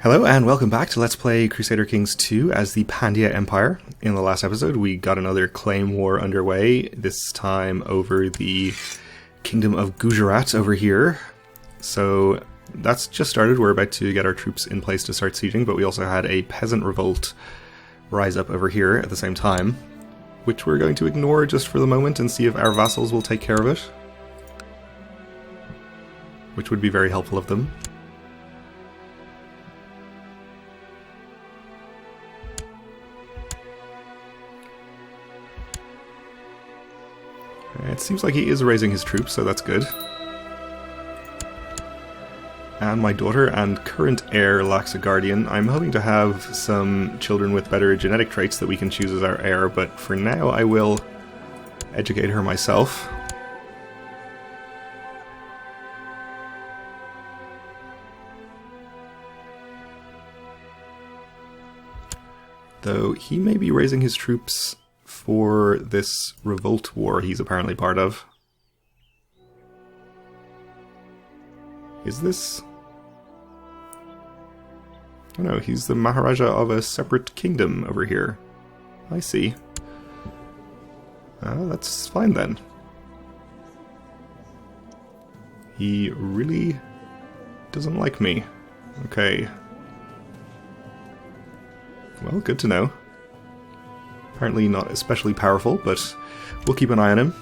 Hello and welcome back to Let's Play Crusader Kings 2 as the Pandya Empire. In the last episode we got another claim war underway, this time over the Kingdom of Gujarat over here. So that's just started, we're about to get our troops in place to start sieging, but we also had a peasant revolt rise up over here at the same time, which we're going to ignore just for the moment and see if our vassals will take care of it. Which would be very helpful of them. It seems like he is raising his troops, so that's good. And my daughter and current heir lacks a guardian. I'm hoping to have some children with better genetic traits that we can choose as our heir, but for now I will educate her myself. Though he may be raising his troops for this revolt war he's apparently part of. Is this? Oh no, he's the Maharaja of a separate kingdom over here. I see. That's fine then. He really doesn't like me. Okay. Well, good to know. Apparently not especially powerful, but we'll keep an eye on him.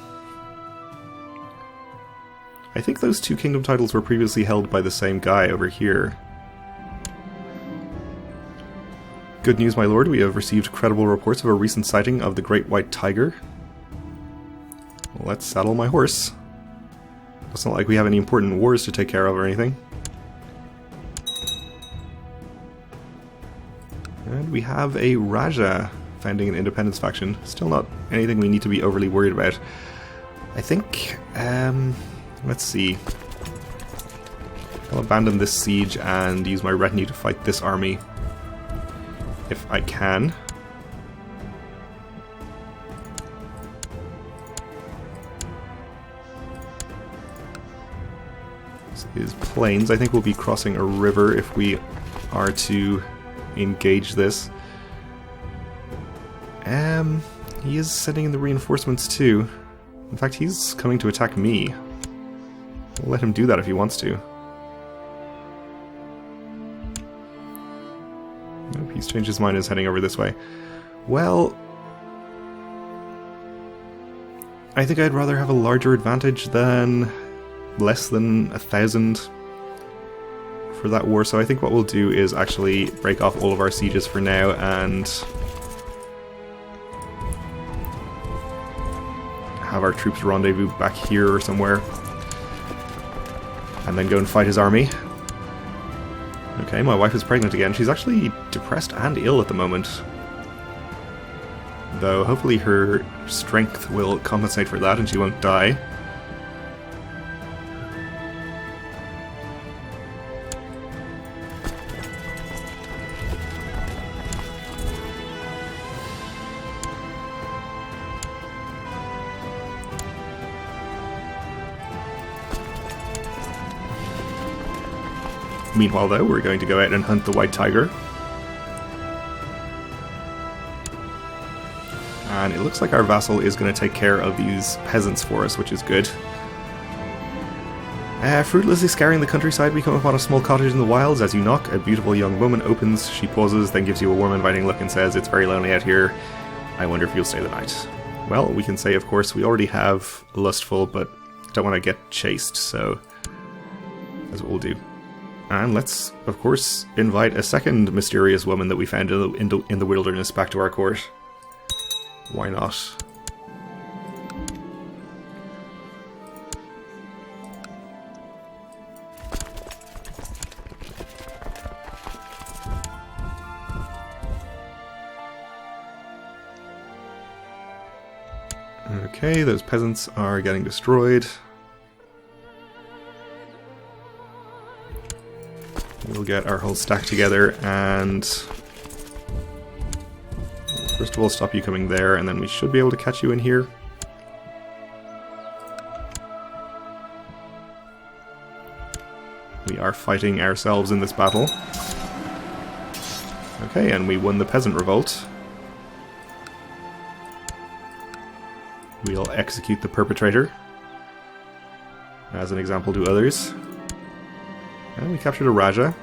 I think those two kingdom titles were previously held by the same guy over here. Good news, my lord, we have received credible reports of a recent sighting of the great white tiger. Well, let's saddle my horse. It's not like we have any important wars to take care of or anything. And we have a Raja founding an independence faction. Still not anything we need to be overly worried about. I think, let's see. I'll abandon this siege and use my retinue to fight this army. If I can. This is plains. I think we'll be crossing a river if we are to engage this. He is sending in the reinforcements too. In fact, he's coming to attack me. We'll let him do that if he wants to. Nope, he's changed his mind and is heading over this way. Well, I think I'd rather have a larger advantage than less than 1,000 for that war, so I think what we'll do is actually break off all of our sieges for now and have our troops rendezvous back here or somewhere, and then go and fight his army. Okay, my wife is pregnant again. She's actually depressed and ill at the moment. Though hopefully her strength will compensate for that and she won't die. Meanwhile, though, we're going to go out and hunt the white tiger. And it looks like our vassal is going to take care of these peasants for us, which is good. Fruitlessly scouring the countryside, we come upon a small cottage in the wilds. As you knock, a beautiful young woman opens. She pauses, then gives you a warm, inviting look and says, "It's very lonely out here. I wonder if you'll stay the night." Well, we can say, of course, we already have Lustful, but don't want to get chased, so that's what we'll do. And let's, of course, invite a second mysterious woman that we found in the wilderness back to our court. Why not? Okay, those peasants are getting destroyed. We'll get our whole stack together and first of all stop you coming there, and then we should be able to catch you in here. We are fighting ourselves in this battle. Okay, and we won the peasant revolt. We'll execute the perpetrator as an example to others. And we captured a Raja.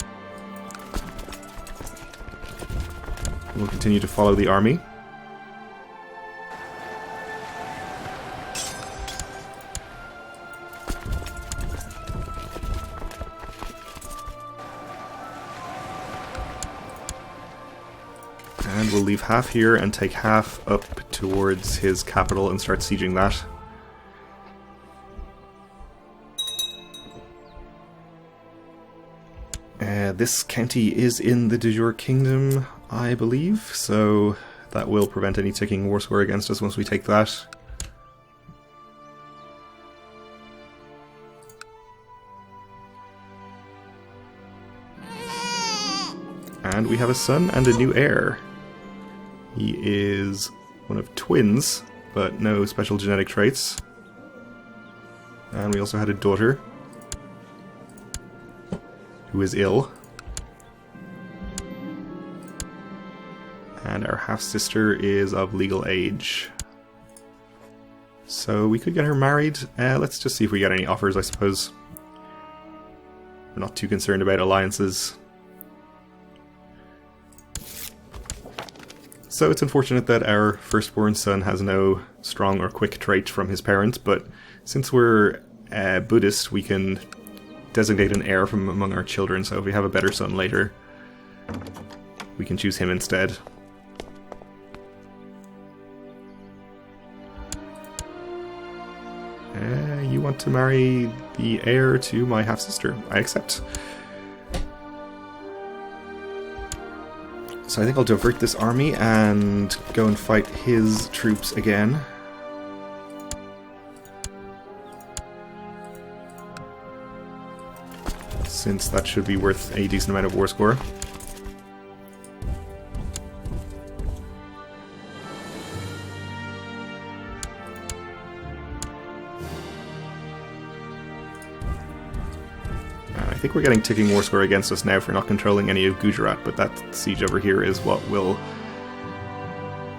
We'll continue to follow the army. And we'll leave half here and take half up towards his capital and start sieging that. This county is in the de jure kingdom, I believe, so that will prevent any ticking war score against us once we take that. And we have a son and a new heir. He is one of twins, but no special genetic traits. And we also had a daughter who is ill. And our half-sister is of legal age. So we could get her married. Let's just see if we get any offers, I suppose. We're not too concerned about alliances. So it's unfortunate that our firstborn son has no strong or quick trait from his parents, but since we're Buddhist, we can designate an heir from among our children, so if we have a better son later, we can choose him instead. You want to marry the heir to my half-sister. I accept. So I think I'll divert this army and go and fight his troops again. Since that should be worth a decent amount of war score. I think we're getting ticking war score against us now for not controlling any of Gujarat, but that siege over here is what will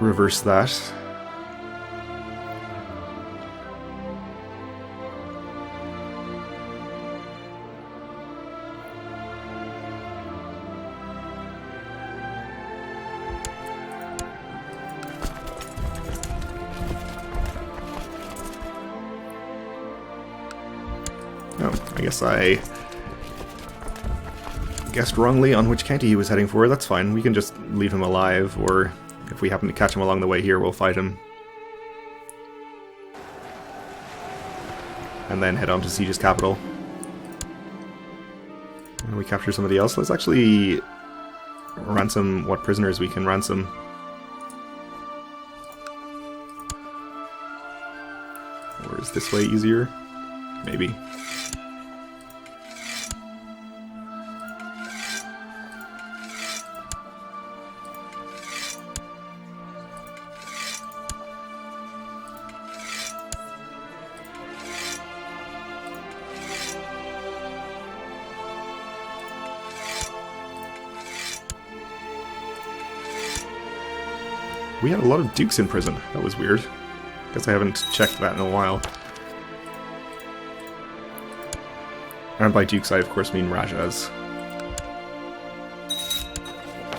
reverse that. Oh, I guess I guessed wrongly on which county he was heading for. That's fine, we can just leave him alive, or if we happen to catch him along the way here, we'll fight him. And then head on to siege his capital. And we capture somebody else. Let's actually ransom what prisoners we can ransom. Or is this way easier? Maybe. We had a lot of dukes in prison. That was weird. Guess I haven't checked that in a while. And by dukes I of course mean Rajas.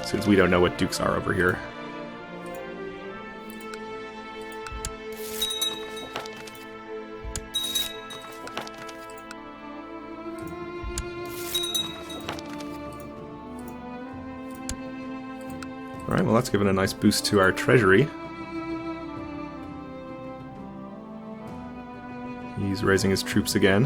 Since we don't know what dukes are over here. Alright, well that's given a nice boost to our treasury. He's raising his troops again.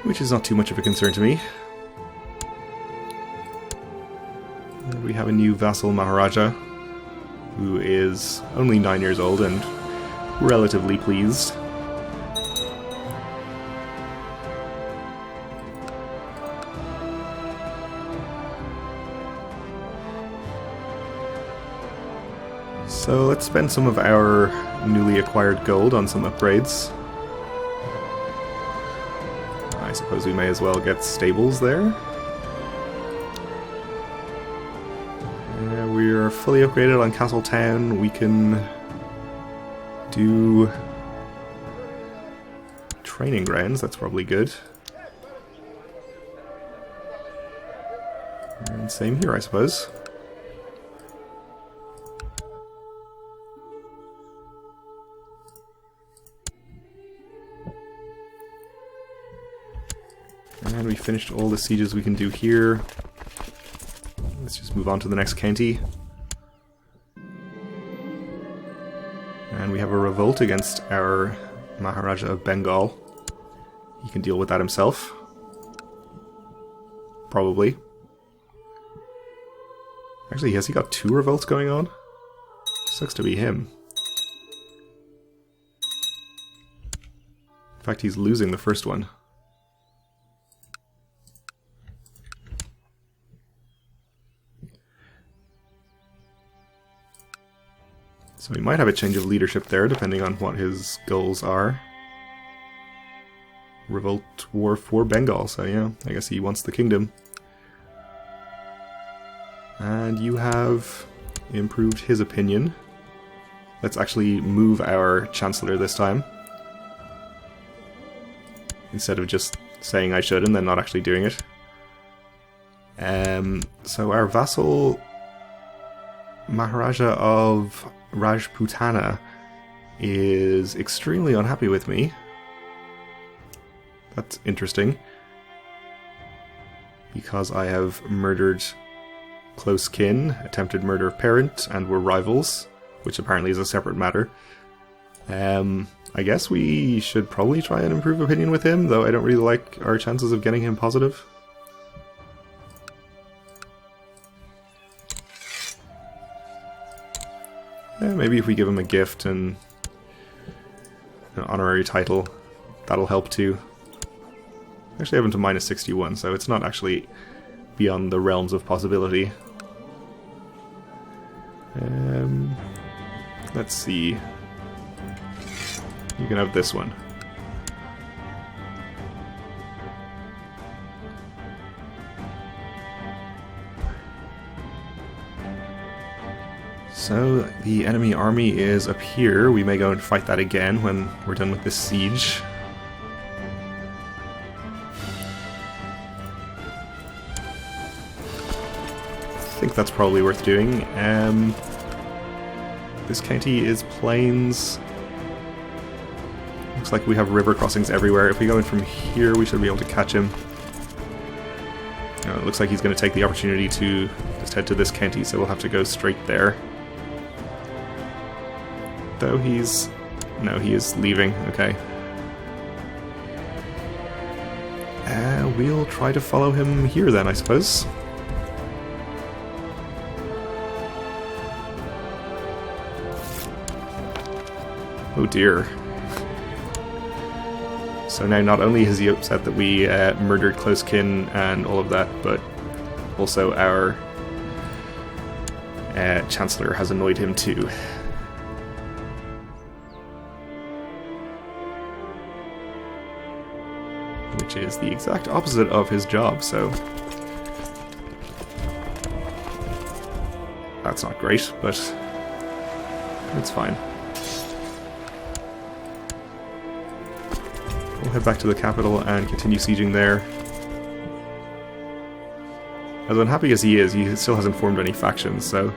Which is not too much of a concern to me. And we have a new vassal Maharaja, who is only 9 years old and relatively pleased. So let's spend some of our newly acquired gold on some upgrades. I I suppose we may as well get stables there. We're fully upgraded on Castle Town. We can do training grounds, that's probably good. And same here, I suppose. And we finished all the sieges we can do here. Let's just move on to the next county. And we have a revolt against our Maharaja of Bengal. He can deal with that himself. Probably. Actually, has he got 2 revolts going on? Sucks to be him. In fact, he's losing the first one. So we might have a change of leadership there, depending on what his goals are. Revolt war for Bengal, so yeah, I guess he wants the kingdom. And you have improved his opinion. Let's actually move our Chancellor this time. Instead of just saying I should and then not actually doing it. So our vassal Maharaja of Rajputana is extremely unhappy with me. That's interesting. Because I have murdered close kin, attempted murder of parent, and were rivals, which apparently is a separate matter. I guess we should probably try and improve opinion with him, though I don't really like our chances of getting him positive. Yeah, maybe if we give him a gift and an honorary title, that'll help too. Actually, I have him to minus 61, so it's not actually beyond the realms of possibility. Let's see. You can have this one. So, the enemy army is up here. We may go and fight that again when we're done with this siege. I think that's probably worth doing. This county is plains. Looks like we have river crossings everywhere. If we go in from here, we should be able to catch him. It looks like he's going to take the opportunity to just head to this county, so we'll have to go straight there. Though he's... no, he is leaving. Okay. We'll try to follow him here then, I suppose. Oh dear. So now not only is he upset that we murdered close kin and all of that, but also our Chancellor has annoyed him too. Which is the exact opposite of his job, so... that's not great, but it's fine. We'll head back to the capital and continue sieging there. As unhappy as he is, he still hasn't formed any factions, so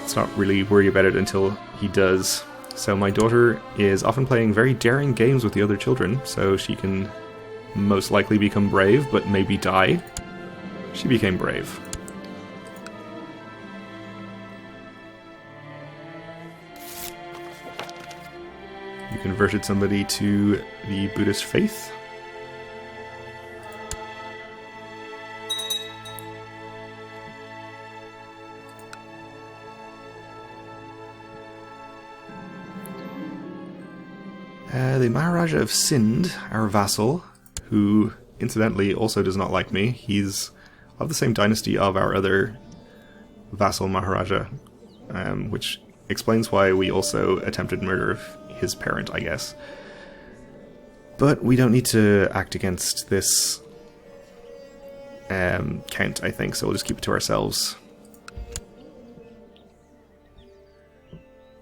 let's not really worry about it until he does. So my daughter is often playing very daring games with the other children, so she can most likely become brave, but maybe die. She became brave. You converted somebody to the Buddhist faith. The Maharaja of Sindh, our vassal, who incidentally also does not like me. He's of the same dynasty of our other vassal Maharaja, which explains why we also attempted murder of his parent, I guess. But we don't need to act against this count, I think, so we'll just keep it to ourselves.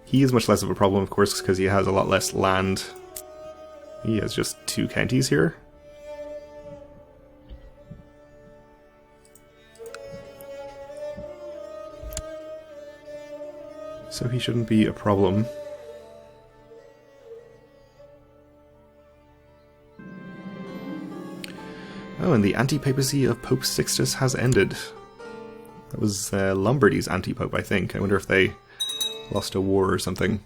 He is much less of a problem, of course, because he has a lot less land. He has just 2 counties here. So he shouldn't be a problem. Oh, and the anti-papacy of Pope Sixtus has ended. That was Lombardy's anti-pope, I think. I wonder if they lost a war or something.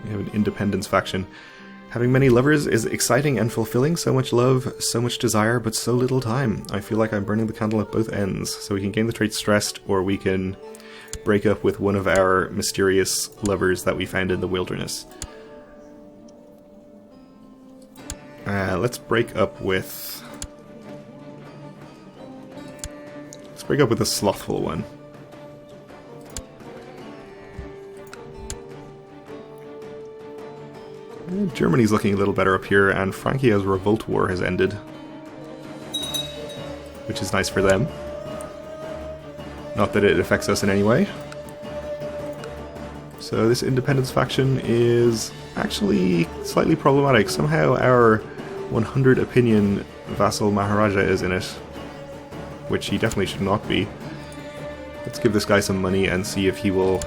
We have an independence faction. Having many lovers is exciting and fulfilling. So much love, so much desire, but so little time. I feel like I'm burning the candle at both ends. So we can gain the trait stressed, or we can break up with one of our mysterious lovers that we found in the wilderness. Let's break up with... Let's break up with a slothful one. Germany's looking a little better up here, and Francia's revolt war has ended. Which is nice for them. Not that it affects us in any way. So this independence faction is actually slightly problematic. Somehow our 100 opinion vassal Maharaja is in it, which he definitely should not be. Let's give this guy some money and see if he will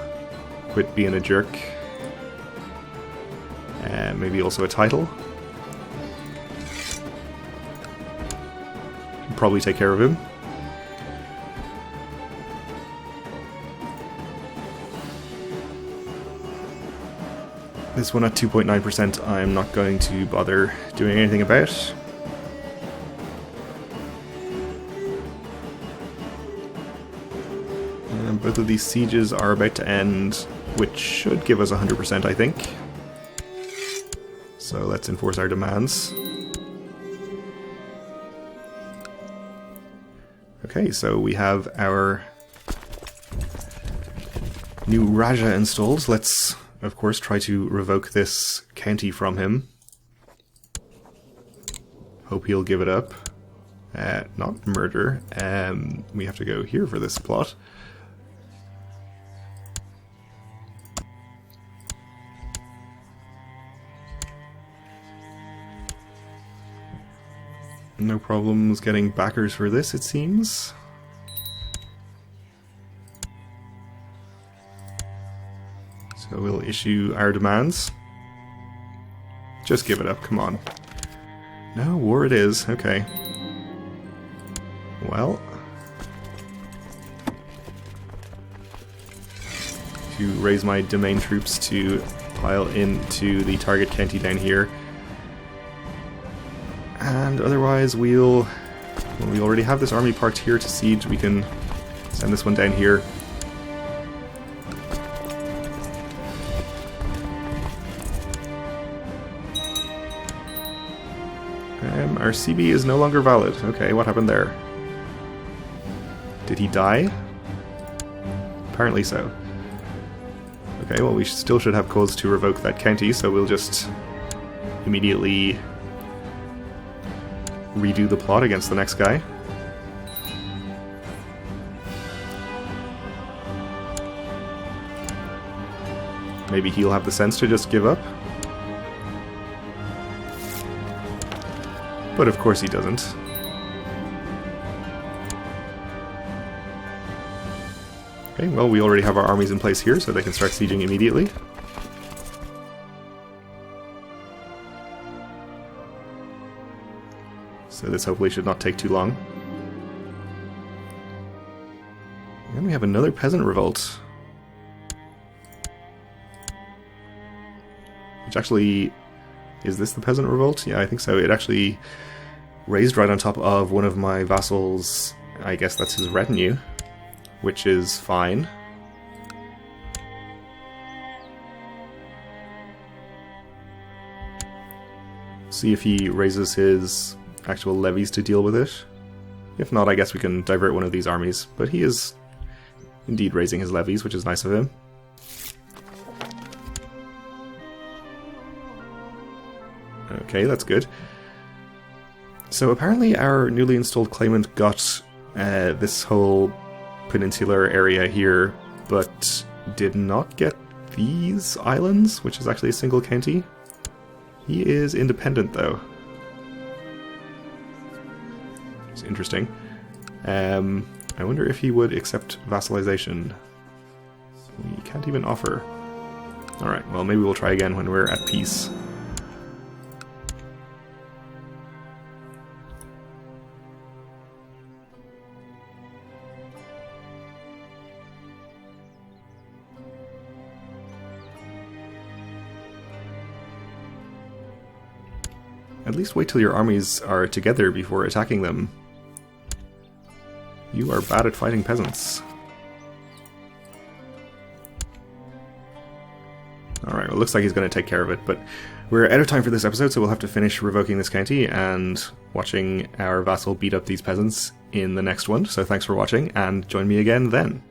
quit being a jerk. Maybe also a title. Can probably take care of him. This one at 2.9% I'm not going to bother doing anything about. And both of these sieges are about to end, which should give us 100%, I think. So let's enforce our demands. Okay, so we have our new Raja installed. Let's, of course, try to revoke this county from him. Hope he'll give it up. Not murder. We have to go here for this plot. No problems getting backers for this, it seems. So we'll issue our demands. Just give it up, come on. No, war it is, okay. Well. To raise my domain troops to pile into the target county down here. And otherwise well, we already have this army parked here to siege, we can send this one down here. Our CB is no longer valid. Okay, what happened there? Did he die? Apparently so. Okay, well we still should have cause to revoke that county, so we'll just immediately redo the plot against the next guy. Maybe he'll have the sense to just give up. But of course he doesn't. Okay, well we already have our armies in place here, so they can start sieging immediately. So this hopefully should not take too long. And we have another peasant revolt. Which actually... Is this the peasant revolt? Yeah, I think so. It actually raised right on top of one of my vassals. I guess that's his retinue. Which is fine. See if he raises his actual levies to deal with it. If not, I guess we can divert one of these armies. But he is indeed raising his levies, which is nice of him. Okay, that's good. So apparently our newly installed claimant got this whole peninsular area here, but did not get these islands, which is actually a single county. He is independent, though. It's interesting. I wonder if he would accept vassalization. We can't even offer. Alright, well maybe we'll try again when we're at peace. At least wait till your armies are together before attacking them. You are bad at fighting peasants. Alright, well, it looks like he's going to take care of it, but we're out of time for this episode, so we'll have to finish revoking this county and watching our vassal beat up these peasants in the next one. So thanks for watching, and join me again then.